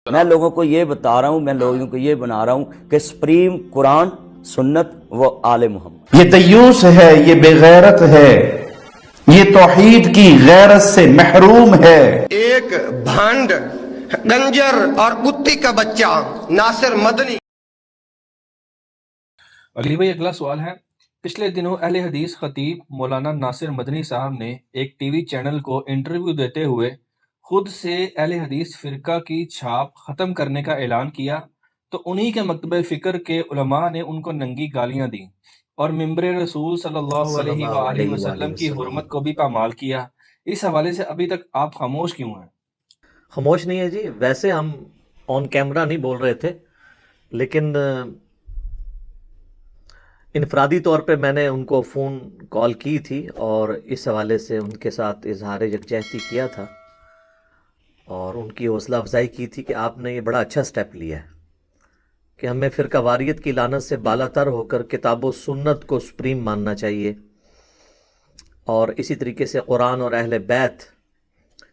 میں لوگوں کو یہ بتا رہا ہوں، میں لوگوں کو یہ بنا رہا ہوں کہ سپریم قرآن، سنت و آل محمد۔ یہ دیوس ہے، یہ بے غیرت ہے، یہ توحید کی غیرت سے محروم ہے۔ ایک بھانڈ، گنجر اور کتی کا بچہ ناصر مدنی۔ علی بھائی اگلا سوال ہے، پچھلے دنوں اہل حدیث خطیب مولانا ناصر مدنی صاحب نے ایک ٹی وی چینل کو انٹرویو دیتے ہوئے خود سے اہل حدیث فرقہ کی چھاپ ختم کرنے کا اعلان کیا، تو انہی کے مکتبہ فکر کے علماء نے ان کو ننگی گالیاں دیں اور ممبر رسول صلی اللہ علیہ وآلہ وسلم کی حرمت کو بھی پامال کیا۔ اس حوالے سے ابھی تک آپ خاموش کیوں ہیں؟ خاموش نہیں ہے جی، ویسے ہم آن کیمرہ نہیں بول رہے تھے، لیکن انفرادی طور پہ میں نے ان کو فون کال کی تھی اور اس حوالے سے ان کے ساتھ اظہار یکجہتی کیا تھا اور ان کی حوصلہ افزائی کی تھی کہ آپ نے یہ بڑا اچھا سٹیپ لیا ہے کہ ہمیں فرقہ واریت کی لعنت سے بالا تر ہو کر کتاب و سنت کو سپریم ماننا چاہیے، اور اسی طریقے سے قرآن اور اہل بیت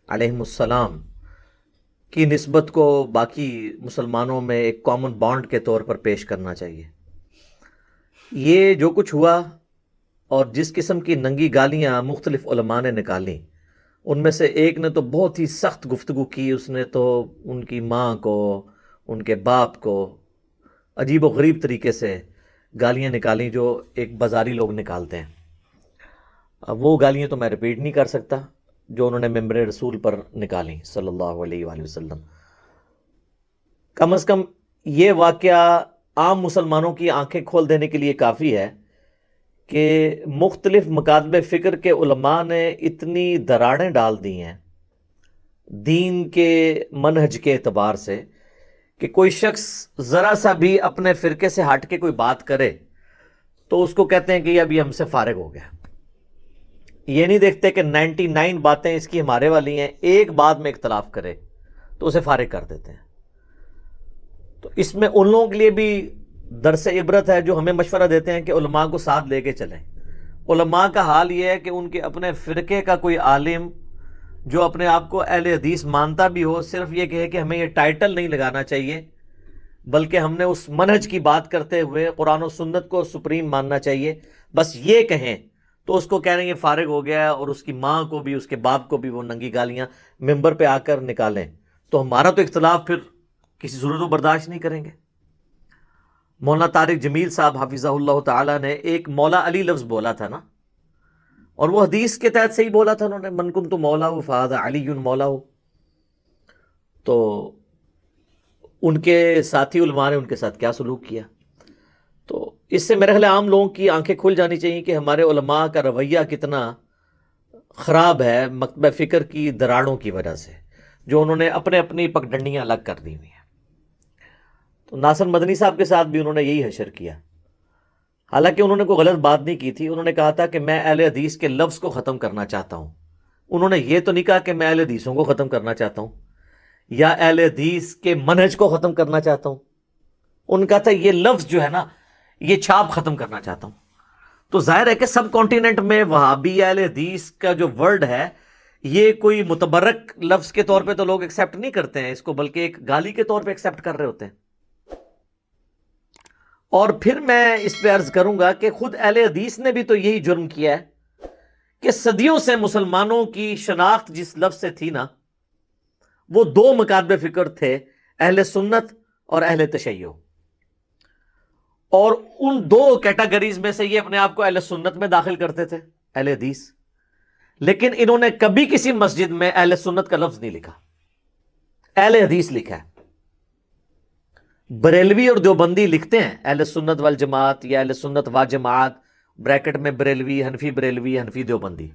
علیہم السلام کی نسبت کو باقی مسلمانوں میں ایک کامن بانڈ کے طور پر پیش کرنا چاہیے۔ یہ جو کچھ ہوا اور جس قسم کی ننگی گالیاں مختلف علماء نے نکالیں، ان میں سے ایک نے تو بہت ہی سخت گفتگو کی، اس نے تو ان کی ماں کو، ان کے باپ کو عجیب و غریب طریقے سے گالیاں نکالیں جو ایک بازاری لوگ نکالتے ہیں۔ اب وہ گالیاں تو میں ریپیٹ نہیں کر سکتا جو انہوں نے ممبر رسول پر نکالیں صلی اللہ علیہ وآلہ وسلم۔ کم از کم یہ واقعہ عام مسلمانوں کی آنکھیں کھول دینے کے لیے کافی ہے کہ مختلف مکاتب فکر کے علماء نے اتنی دراڑیں ڈال دی ہیں دین کے منہج کے اعتبار سے کہ کوئی شخص ذرا سا بھی اپنے فرقے سے ہٹ کے کوئی بات کرے تو اس کو کہتے ہیں کہ یہ ابھی ہم سے فارغ ہو گیا۔ یہ نہیں دیکھتے کہ 99 باتیں اس کی ہمارے والی ہیں، ایک بات میں اختلاف کرے تو اسے فارغ کر دیتے ہیں۔ تو اس میں ان لوگوں کے لیے بھی درس عبرت ہے جو ہمیں مشورہ دیتے ہیں کہ علماء کو ساتھ لے کے چلیں۔ علماء کا حال یہ ہے کہ ان کے اپنے فرقے کا کوئی عالم جو اپنے آپ کو اہل حدیث مانتا بھی ہو، صرف یہ کہے کہ ہمیں یہ ٹائٹل نہیں لگانا چاہیے، بلکہ ہم نے اس منہج کی بات کرتے ہوئے قرآن و سنت کو سپریم ماننا چاہیے، بس یہ کہیں تو اس کو کہہ رہے ہیں یہ فارغ ہو گیا، اور اس کی ماں کو بھی، اس کے باپ کو بھی وہ ننگی گالیاں ممبر پہ آ کر نکالیں، تو ہمارا تو اختلاف پھر کسی صورت کو برداشت نہیں کریں گے۔ مولانا طارق جمیل صاحب حفظہ اللہ تعالی نے ایک مولا علی لفظ بولا تھا نا، اور وہ حدیث کے تحت صحیح بولا تھا، انہوں نے من کنت مولا فہذا علی مولا، تو ان کے ساتھی علماء نے ان کے ساتھ کیا سلوک کیا۔ تو اس سے میرے خیال عام لوگوں کی آنکھیں کھل جانی چاہیے کہ ہمارے علماء کا رویہ کتنا خراب ہے مکتبہ فکر کی دراڑوں کی وجہ سے، جو انہوں نے اپنے اپنی پگڈنڈیاں الگ کر دی ہوئی ہیں۔ تو ناصر مدنی صاحب کے ساتھ بھی انہوں نے یہی حشر کیا، حالانکہ انہوں نے کوئی غلط بات نہیں کی تھی، انہوں نے کہا تھا کہ میں اہل حدیث کے لفظ کو ختم کرنا چاہتا ہوں۔ انہوں نے یہ تو نہیں کہا کہ میں اہل حدیثوں کو ختم کرنا چاہتا ہوں یا اہل حدیث کے منہج کو ختم کرنا چاہتا ہوں، ان کا تھا یہ لفظ جو ہے نا، یہ چھاپ ختم کرنا چاہتا ہوں۔ تو ظاہر ہے کہ سب کانٹیننٹ میں وہابی اہل حدیث کا جو ورڈ ہے، یہ کوئی متبرک لفظ کے طور پہ تو لوگ ایکسیپٹ نہیں کرتے ہیں اس کو، بلکہ ایک گالی کے طور پہ ایکسیپٹ کر رہے ہوتے ہیں۔ اور پھر میں اس پہ عرض کروں گا کہ خود اہل حدیث نے بھی تو یہی جرم کیا ہے کہ صدیوں سے مسلمانوں کی شناخت جس لفظ سے تھی نا، وہ دو مکاتب فکر تھے، اہل سنت اور اہل تشیع، اور ان دو کیٹیگریز میں سے یہ اپنے آپ کو اہل سنت میں داخل کرتے تھے، اہل حدیث، لیکن انہوں نے کبھی کسی مسجد میں اہل سنت کا لفظ نہیں لکھا، اہل حدیث لکھا ہے۔ بریلوی اور دیوبندی لکھتے ہیں اہل سنت والجماعت یا اہل سنت و جماعت، بریکٹ میں بریلوی، حنفی دیوبندی۔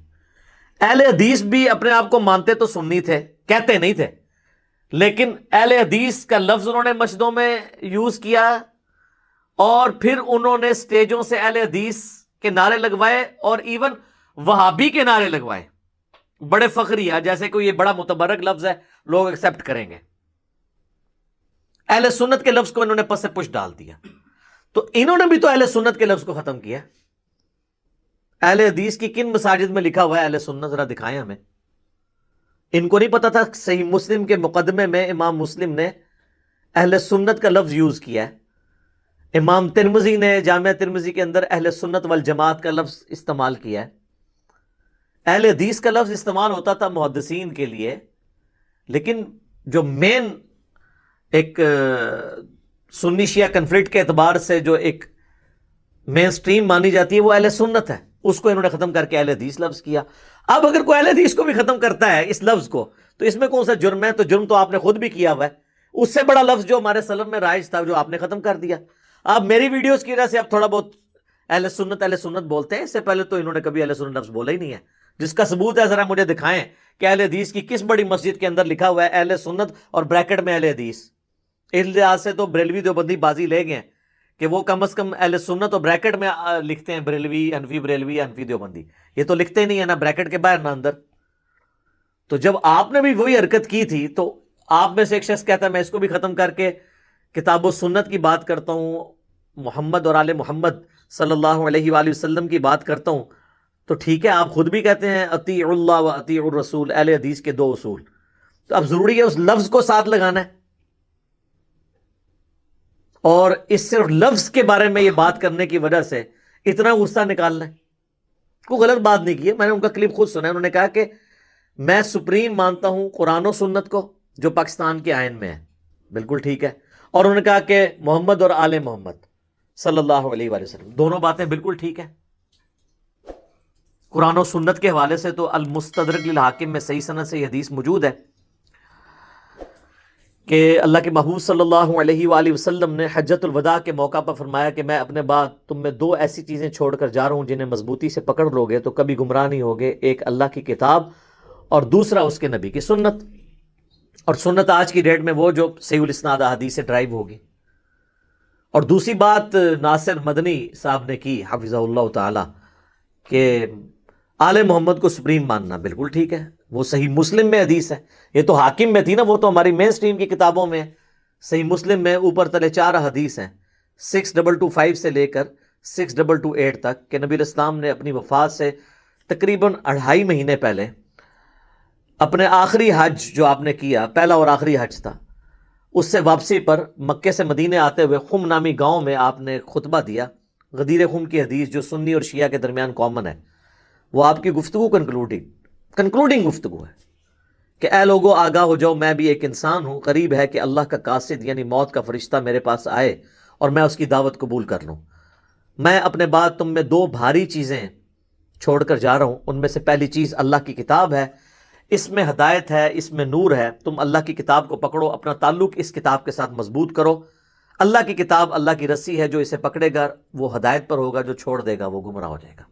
اہل حدیث بھی اپنے آپ کو مانتے تو سنی تھے، کہتے نہیں تھے، لیکن اہل حدیث کا لفظ انہوں نے مسجدوں میں یوز کیا، اور پھر انہوں نے سٹیجوں سے اہل حدیث کے نعرے لگوائے اور ایون وہابی کے نعرے لگوائے، بڑے فخریہ، جیسے کوئی یہ بڑا متبرک لفظ ہے، لوگ ایکسیپٹ کریں گے۔ اہل سنت کے لفظ کو انہوں نے پس سے پش ڈال دیا، تو انہوں نے بھی تو اہل سنت کے لفظ کو ختم کیا۔ اہل حدیث کی کن مساجد میں لکھا ہوا ہے اہل سنت؟ ذرا دکھائیں ہمیں۔ ان کو نہیں پتا تھا صحیح مسلم کے مقدمے میں امام مسلم نے اہل سنت کا لفظ یوز کیا ہے، امام ترمذی نے جامعہ ترمذی کے اندر اہل سنت والجماعت کا لفظ استعمال کیا ہے۔ اہل حدیث کا لفظ استعمال ہوتا تھا محدثین کے لیے، لیکن جو مین ایک سنی شیعہ کنفلکٹ کے اعتبار سے جو ایک مین سٹریم مانی جاتی ہے وہ اہل سنت ہے، اس کو انہوں نے ختم کر کے اہل حدیث لفظ کیا۔ اب اگر کوئی اہل حدیث کو بھی ختم کرتا ہے اس لفظ کو تو اس میں کون سا جرم ہے؟ تو جرم تو آپ نے خود بھی کیا ہوا ہے۔ اس سے بڑا لفظ جو ہمارے سلف میں رائج تھا جو آپ نے ختم کر دیا۔ آپ میری ویڈیوز کی وجہ سے اب تھوڑا بہت اہل سنت بولتے ہیں، اس سے پہلے تو انہوں نے کبھی اہل سنت لفظ بولا ہی نہیں ہے۔ جس کا ثبوت ہے ذرا مجھے دکھائیں کہ اہل حدیث کی کس بڑی مسجد کے اندر لکھا ہوا ہے اہل سنت اور بریکٹ میں اہل حدیث۔ اس لحاظ سے تو بریلوی دیوبندی بازی لے گئے کہ وہ کم از کم اہل سنت اور بریکٹ میں لکھتے ہیں بریلوی انفی دیوبندی، یہ تو لکھتے نہیں ہے نا بریکٹ کے باہر نہ اندر۔ تو جب آپ نے بھی وہی حرکت کی تھی تو آپ میں سے ایک شخص کہتا ہے میں اس کو بھی ختم کر کے کتاب و سنت کی بات کرتا ہوں، محمد اور آل محمد صلی اللہ علیہ وآلہ وسلم کی بات کرتا ہوں، تو ٹھیک ہے آپ خود بھی کہتے ہیں اطیعوا اللہ و اطیعوا الرسول، اہل حدیث کے دو اصول، تو اب ضروری ہے اس لفظ کو ساتھ لگانا ہے، اور اس صرف لفظ کے بارے میں یہ بات کرنے کی وجہ سے اتنا غصہ نکالنا ہے۔ کوئی غلط بات نہیں کی ہے، میں نے ان کا کلپ خود سنا ہے، انہوں نے کہا کہ میں سپریم مانتا ہوں قرآن و سنت کو جو پاکستان کے آئین میں ہے، بالکل ٹھیک ہے، اور انہوں نے کہا کہ محمد اور آل محمد صلی اللہ علیہ وآلہ وسلم دونوں باتیں بالکل ٹھیک ہے۔ قرآن و سنت کے حوالے سے تو المستدرک للحاکم میں صحیح سند سے یہ حدیث موجود ہے کہ اللہ کے محبوب صلی اللہ علیہ وآلہ وسلم نے حجۃ الوداع کے موقع پر فرمایا کہ میں اپنے بعد تم میں دو ایسی چیزیں چھوڑ کر جا رہا ہوں جنہیں مضبوطی سے پکڑ لو گے تو کبھی گمراہ نہیں ہوگے، ایک اللہ کی کتاب اور دوسرا اس کے نبی کی سنت، اور سنت آج کی ڈیٹ میں وہ جو صحیح الاسناد احادیث سے ڈرائیو ہوگی۔ اور دوسری بات ناصر مدنی صاحب نے کی حفظہ اللہ تعالی کہ آل محمد کو سپریم ماننا بالکل ٹھیک ہے، وہ صحیح مسلم میں حدیث ہے، یہ تو حاکم میں تھی نا، وہ تو ہماری مین سٹریم کی کتابوں میں ہے۔ صحیح مسلم میں اوپر تلے 4 حدیث ہیں 6225 سے لے کر 6228 تک کہ نبی الاسلام نے اپنی وفات سے تقریباً 2.5 مہینے پہلے اپنے آخری حج جو آپ نے کیا، پہلا اور آخری حج تھا، اس سے واپسی پر مکے سے مدینے آتے ہوئے خم نامی گاؤں میں آپ نے خطبہ دیا۔ غدیر خم کی حدیث جو سنی اور شیعہ کے درمیان کامن ہے، وہ آپ کی گفتگو کنکلوڈنگ گفتگو ہے کہ اے لوگو آگاہ ہو جاؤ، میں بھی ایک انسان ہوں، قریب ہے کہ اللہ کا قاصد یعنی موت کا فرشتہ میرے پاس آئے اور میں اس کی دعوت قبول کر لوں۔ میں اپنے بعد تم میں 2 بھاری چیزیں چھوڑ کر جا رہا ہوں، ان میں سے پہلی چیز اللہ کی کتاب ہے، اس میں ہدایت ہے، اس میں نور ہے، تم اللہ کی کتاب کو پکڑو، اپنا تعلق اس کتاب کے ساتھ مضبوط کرو۔ اللہ کی کتاب اللہ کی رسی ہے، جو اسے پکڑے گا وہ ہدایت پر ہوگا، جو چھوڑ دے گا وہ گمراہ ہو جائے گا۔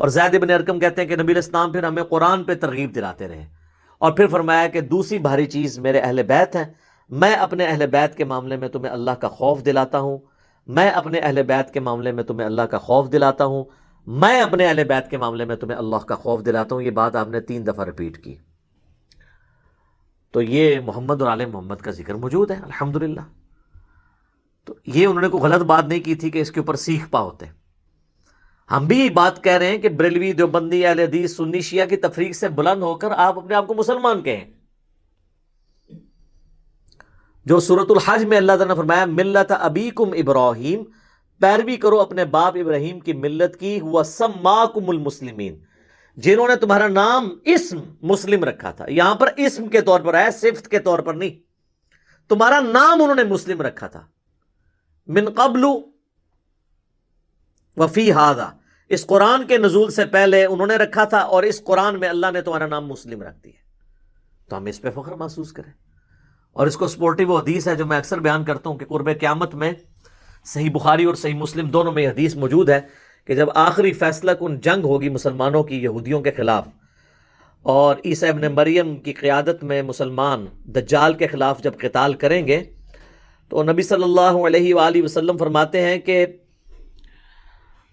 اور زید بن ارقم کہتے ہیں کہ نبی الاسلام پھر ہمیں قرآن پہ ترغیب دلاتے رہے، اور پھر فرمایا کہ دوسری بھاری چیز میرے اہل بیت ہیں، میں اپنے اہل بیت کے معاملے میں تمہیں اللہ کا خوف دلاتا ہوں، میں اپنے اہل بیت کے معاملے میں تمہیں اللہ کا خوف دلاتا ہوں، میں اپنے اہل بیت کے معاملے میں تمہیں اللہ کا خوف دلاتا ہوں۔ یہ بات آپ نے 3 دفعہ ریپیٹ کی، تو یہ محمد اور آل محمد کا ذکر موجود ہے الحمدللہ۔ تو یہ انہوں نے کوئی غلط بات نہیں کی تھی کہ اس کے اوپر سیکھ پا ہوتے۔ ہم بھی بات کہہ رہے ہیں کہ بریلوی دیوبندی اہل حدیث سنی شیعہ کی تفریق سے بلند ہو کر آپ اپنے آپ کو مسلمان کہیں، جو سورۃ الحج میں اللہ تعالیٰ نے فرمایا ملت ابیکم ابراہیم، پیروی کرو اپنے باپ ابراہیم کی ملت کی، ہوا سماکم المسلمین، جنہوں نے تمہارا نام اسم مسلم رکھا تھا۔ یہاں پر اسم کے طور پر ہے، صفت کے طور پر نہیں، تمہارا نام انہوں نے مسلم رکھا تھا، من قبل وفی ھذا، اس قرآن کے نزول سے پہلے انہوں نے رکھا تھا، اور اس قرآن میں اللہ نے تمہارا نام مسلم رکھ دیا، تو ہم اس پہ فخر محسوس کریں۔ اور اس کو سپورٹیو حدیث ہے جو میں اکثر بیان کرتا ہوں کہ قرب قیامت میں صحیح بخاری اور صحیح مسلم دونوں میں یہ حدیث موجود ہے کہ جب آخری فیصلہ کن جنگ ہوگی مسلمانوں کی یہودیوں کے خلاف، اور عیسیٰ ابن مریم کی قیادت میں مسلمان دجال کے خلاف جب قتال کریں گے، تو نبی صلی اللہ علیہ وآلہ وسلم فرماتے ہیں کہ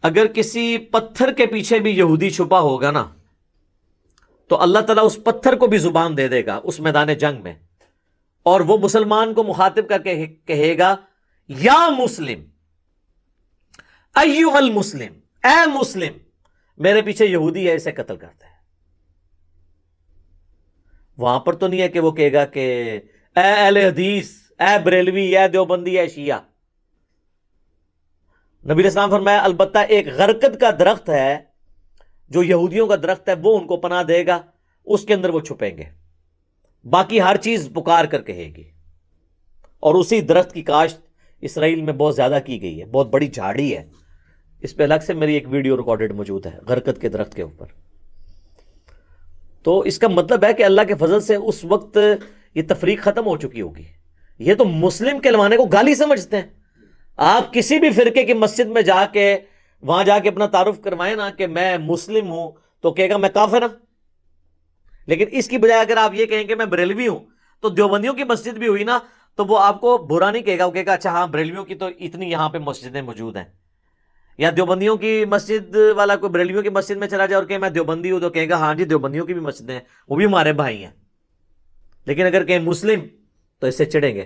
اگر کسی پتھر کے پیچھے بھی یہودی چھپا ہوگا نا، تو اللہ تعالیٰ اس پتھر کو بھی زبان دے دے گا اس میدان جنگ میں، اور وہ مسلمان کو مخاطب کر کے کہے گا یا مسلم، ایھا المسلم، اے مسلم، میرے پیچھے یہودی ہے، اسے قتل کرتے ہیں۔ وہاں پر تو نہیں ہے کہ وہ کہے گا کہ اے اہل حدیث، اے بریلوی، اے دیوبندی، اے شیعہ. نبی علیہ السلام فرمایا البتہ ایک غرقد کا درخت ہے جو یہودیوں کا درخت ہے، وہ ان کو پناہ دے گا، اس کے اندر وہ چھپیں گے، باقی ہر چیز پکار کر کہے گی. اور اسی درخت کی کاشت اسرائیل میں بہت زیادہ کی گئی ہے، بہت بڑی جھاڑی ہے. اس پہ الگ سے میری ایک ویڈیو ریکارڈڈ موجود ہے غرقد کے درخت کے اوپر. تو اس کا مطلب ہے کہ اللہ کے فضل سے اس وقت یہ تفریق ختم ہو چکی ہوگی. یہ تو مسلم کہلوانے کو گالی سمجھتے ہیں. آپ کسی بھی فرقے کی مسجد میں جا کے وہاں جا کے اپنا تعارف کروائیں نا کہ میں مسلم ہوں تو کہے گا میں کافر ہوں. لیکن اس کی بجائے اگر آپ یہ کہیں کہ میں بریلوی ہوں تو دیوبندیوں کی مسجد بھی ہوئی نا تو وہ آپ کو برا نہیں کہے گا، وہ کہے گا اچھا ہاں بریلویوں کی تو اتنی یہاں پہ مسجدیں موجود ہیں. یا دیوبندیوں کی مسجد والا کوئی بریلویوں کی مسجد میں چلا جائے اور کہ میں دیوبندی ہوں تو کہے گا ہاں جی دیوبندیوں کی بھی مسجدیں ہیں، وہ بھی ہمارے بھائی ہیں. لیکن اگر کہیں مسلم تو اس سے چڑھیں گے.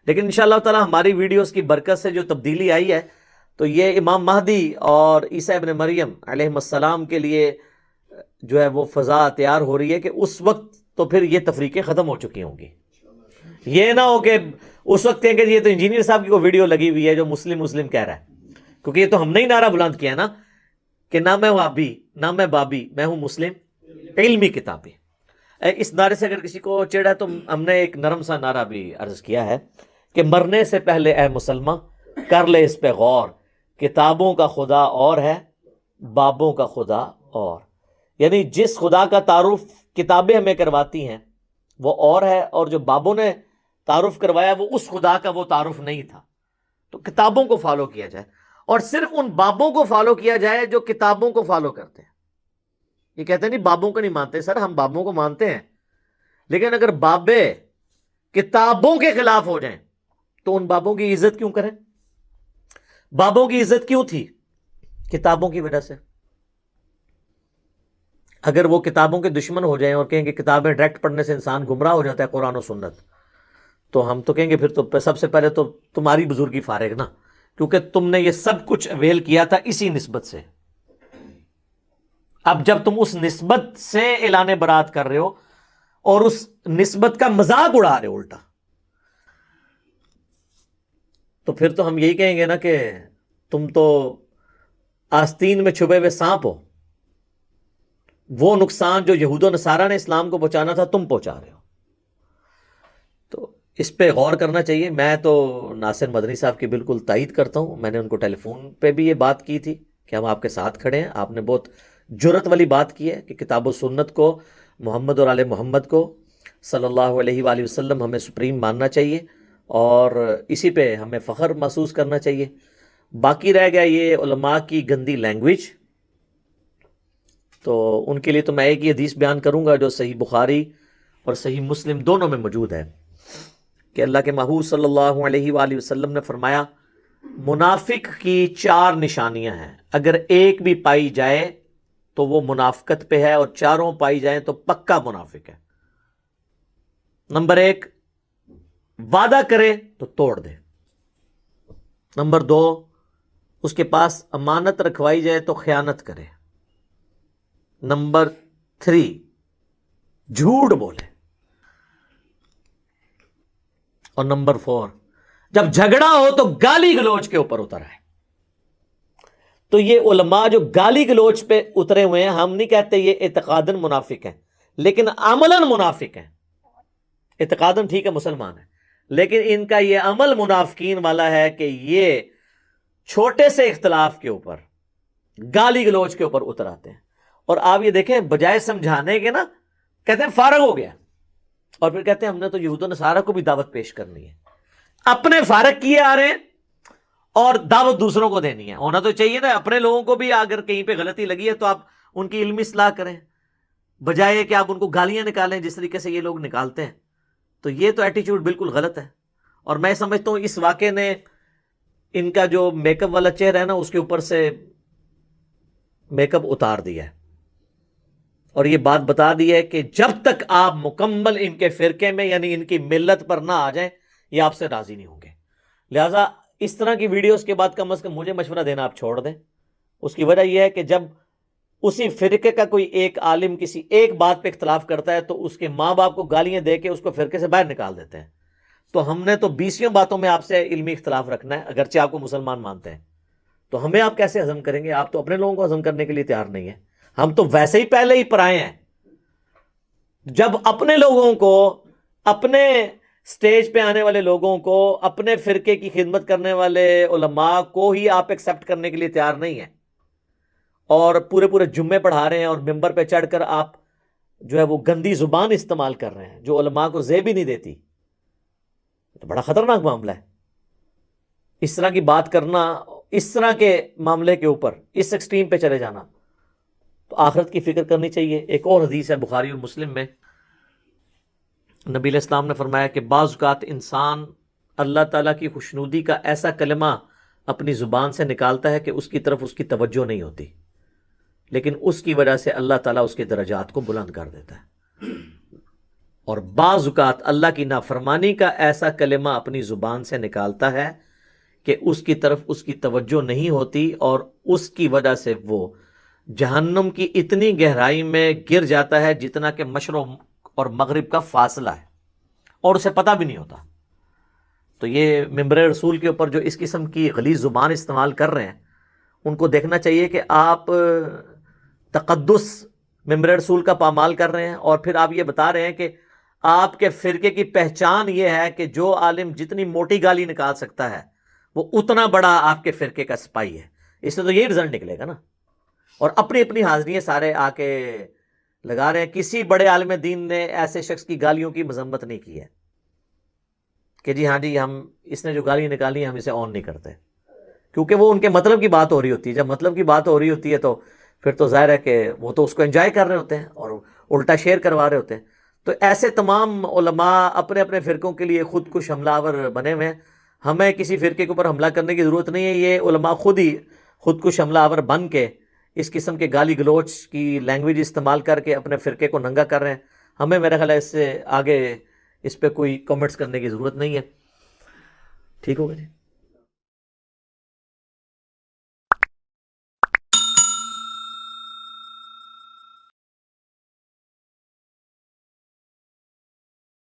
لیکن انشاءاللہ تعالی ہماری ویڈیوز کی برکت سے جو تبدیلی آئی ہے تو یہ امام مہدی اور عیسیٰ ابن مریم علیہ السلام کے لیے جو ہے وہ فضا تیار ہو رہی ہے کہ اس وقت تو پھر یہ تفریقیں ختم ہو چکی ہوں گی. یہ نہ ہو کہ اس وقت کہیں کہ یہ تو انجینئر صاحب کی کوئی ویڈیو لگی ہوئی ہے جو مسلم مسلم کہہ رہا ہے. کیونکہ یہ تو ہم نے ہی نعرہ بلند کیا ہے نا کہ نہ میں وابی نہ میں بابی، میں ہوں مسلم علمی کتابی. اس نعرے سے اگر کسی کو چڑھا تو ہم نے ایک نرم سا نعرہ بھی عرض کیا ہے کہ مرنے سے پہلے اے مسلمان کر لے اس پہ غور، کتابوں کا خدا اور ہے بابوں کا خدا اور. یعنی جس خدا کا تعارف کتابیں ہمیں کرواتی ہیں وہ اور ہے، اور جو بابوں نے تعارف کروایا وہ اس خدا کا وہ تعارف نہیں تھا. تو کتابوں کو فالو کیا جائے اور صرف ان بابوں کو فالو کیا جائے جو کتابوں کو فالو کرتے ہیں. یہ کہتے ہیں نہیں بابوں کو نہیں مانتے. سر ہم بابوں کو مانتے ہیں، لیکن اگر بابے کتابوں کے خلاف ہو جائیں تو ان بابوں کی عزت کیوں کریں؟ بابوں کی عزت کیوں تھی؟ کتابوں کی وجہ سے. اگر وہ کتابوں کے دشمن ہو جائیں اور کہیں کہ کتابیں ڈائریکٹ پڑھنے سے انسان گمراہ ہو جاتا ہے قرآن و سنت، تو ہم تو کہیں گے پھر تو سب سے پہلے تو تمہاری بزرگی فارغ نا، کیونکہ تم نے یہ سب کچھ اویل کیا تھا اسی نسبت سے. اب جب تم اس نسبت سے اعلان برات کر رہے ہو اور اس نسبت کا مذاق اڑا رہے ہو الٹا، تو پھر تو ہم یہی کہیں گے نا کہ تم تو آستین میں چھپے ہوئے سانپ ہو. وہ نقصان جو یہود و نصارہ نے اسلام کو پہنچانا تھا تم پہنچا رہے ہو. تو اس پہ غور کرنا چاہیے. میں تو ناصر مدنی صاحب کی بالکل تائید کرتا ہوں. میں نے ان کو ٹیلی فون پہ بھی یہ بات کی تھی کہ ہم آپ کے ساتھ کھڑے ہیں. آپ نے بہت جرت والی بات کی ہے کہ کتاب و سنت کو، محمد اور آل محمد کو صلی اللہ علیہ وآلہ وسلم ہمیں سپریم ماننا چاہیے اور اسی پہ ہمیں فخر محسوس کرنا چاہیے. باقی رہ گیا یہ علماء کی گندی لینگویج، تو ان کے لیے تو میں ایک ہی حدیث بیان کروں گا جو صحیح بخاری اور صحیح مسلم دونوں میں موجود ہے کہ اللہ کے محبوب صلی اللہ علیہ وآلہ وسلم نے فرمایا منافق کی 4 نشانیاں ہیں، اگر ایک بھی پائی جائے تو وہ منافقت پہ ہے اور 4 پائی جائیں تو پکا منافق ہے. نمبر 1 وعدہ کرے تو توڑ دے. نمبر 2 اس کے پاس امانت رکھوائی جائے تو خیانت کرے. نمبر 3 جھوٹ بولے. اور نمبر 4 جب جھگڑا ہو تو گالی گلوچ کے اوپر اتر آئے. تو یہ علماء جو گالی گلوچ پہ اترے ہوئے ہیں، ہم نہیں کہتے یہ اعتقاداً منافق ہیں لیکن عملاً منافق ہیں. اعتقاداً ٹھیک ہے مسلمان ہیں لیکن ان کا یہ عمل منافقین والا ہے کہ یہ چھوٹے سے اختلاف کے اوپر گالی گلوچ کے اوپر اتر آتے ہیں. اور آپ یہ دیکھیں بجائے سمجھانے کے نا کہتے ہیں فارغ ہو گیا، اور پھر کہتے ہیں ہم نے تو یہود و نصارہ کو بھی دعوت پیش کرنی ہے. اپنے فارغ کیے آ رہے ہیں اور دعوت دوسروں کو دینی ہے. ہونا تو چاہیے نا اپنے لوگوں کو بھی اگر کہیں پہ غلطی لگی ہے تو آپ ان کی علمی اصلاح کریں بجائے کہ آپ ان کو گالیاں نکالیں جس طریقے سے یہ لوگ نکالتے ہیں. تو یہ تو ایٹیچیوڈ بالکل غلط ہے. اور میں سمجھتا ہوں اس واقعے نے ان کا جو میک اپ والا چہرہ ہے نا اس کے اوپر سے میک اپ اتار دیا ہے اور یہ بات بتا دی ہے کہ جب تک آپ مکمل ان کے فرقے میں یعنی ان کی ملت پر نہ آ جائیں یہ آپ سے راضی نہیں ہوں گے. لہٰذا اس طرح کی ویڈیوز کے بعد کم از کم مجھے مشورہ دینا آپ چھوڑ دیں. اس کی وجہ یہ ہے کہ جب اسی فرقے کا کوئی ایک عالم کسی ایک بات پہ اختلاف کرتا ہے تو اس کے ماں باپ کو گالیاں دے کے اس کو فرقے سے باہر نکال دیتے ہیں. تو ہم نے تو 20 باتوں میں آپ سے علمی اختلاف رکھنا ہے، اگرچہ آپ کو مسلمان مانتے ہیں، تو ہمیں آپ کیسے ہضم کریں گے؟ آپ تو اپنے لوگوں کو ہضم کرنے کے لیے تیار نہیں ہیں، ہم تو ویسے ہی پہلے ہی پرائے ہیں۔ جب اپنے لوگوں کو، اپنے سٹیج پہ آنے والے لوگوں کو، اپنے فرقے کی خدمت کرنے والے علماء کو ہی آپ ایکسپٹ کرنے کے لیے تیار نہیں ہیں، اور پورے جمعے پڑھا رہے ہیں اور ممبر پہ چڑھ کر آپ جو ہے وہ گندی زبان استعمال کر رہے ہیں جو علماء کو زیب ہی نہیں دیتی، تو بڑا خطرناک معاملہ ہے۔ اس طرح کی بات کرنا، اس طرح کے معاملے کے اوپر اس ایکسٹریم پہ چلے جانا، تو آخرت کی فکر کرنی چاہیے۔ ایک اور حدیث ہے بخاری اور مسلم میں، نبی علیہ السلام نے فرمایا کہ بعض اوقات انسان اللہ تعالیٰ کی خوشنودی کا ایسا کلمہ اپنی زبان سے نکالتا ہے کہ اس کی طرف اس کی توجہ نہیں ہوتی، لیکن اس کی وجہ سے اللہ تعالیٰ اس کے درجات کو بلند کر دیتا ہے۔ اور بعض اوقات اللہ کی نافرمانی کا ایسا کلمہ اپنی زبان سے نکالتا ہے کہ اس کی طرف اس کی توجہ نہیں ہوتی، اور اس کی وجہ سے وہ جہنم کی اتنی گہرائی میں گر جاتا ہے جتنا کہ مشرق اور مغرب کا فاصلہ ہے، اور اسے پتہ بھی نہیں ہوتا۔ تو یہ ممبر رسول کے اوپر جو اس قسم کی غلیظ زبان استعمال کر رہے ہیں، ان کو دیکھنا چاہیے کہ آپ تقدس ممبر رسول کا پامال کر رہے ہیں، اور پھر آپ یہ بتا رہے ہیں کہ آپ کے فرقے کی پہچان یہ ہے کہ جو عالم جتنی موٹی گالی نکال سکتا ہے وہ اتنا بڑا آپ کے فرقے کا سپاہی ہے۔ اس سے تو یہی رزلٹ نکلے گا نا۔ اور اپنی اپنی حاضری سارے آ کے لگا رہے ہیں۔ کسی بڑے عالم دین نے ایسے شخص کی گالیوں کی مذمت نہیں کی ہے کہ جی ہاں جی ہم اس نے جو گالی نکالی ہم اسے آن نہیں کرتے، کیونکہ وہ ان کے مطلب کی بات ہو رہی ہوتی ہے۔ جب مطلب کی بات ہو رہی ہوتی ہے تو پھر تو ظاہر ہے کہ وہ تو اس کو انجوائے کر رہے ہوتے ہیں اور الٹا شیئر کروا رہے ہوتے ہیں۔ تو ایسے تمام علماء اپنے اپنے فرقوں کے لیے خود کش حملہ آور بنے ہوئے ہیں۔ ہمیں کسی فرقے کے اوپر حملہ کرنے کی ضرورت نہیں ہے، یہ علماء خود ہی خود کش حملہ آور بن کے اس قسم کے گالی گلوچ کی لینگویج استعمال کر کے اپنے فرقے کو ننگا کر رہے ہیں۔ ہمیں میرا خیال ہے اس سے آگے اس پہ کوئی کمنٹس کرنے کی ضرورت نہیں ہے۔ ٹھیک ہوگا جی۔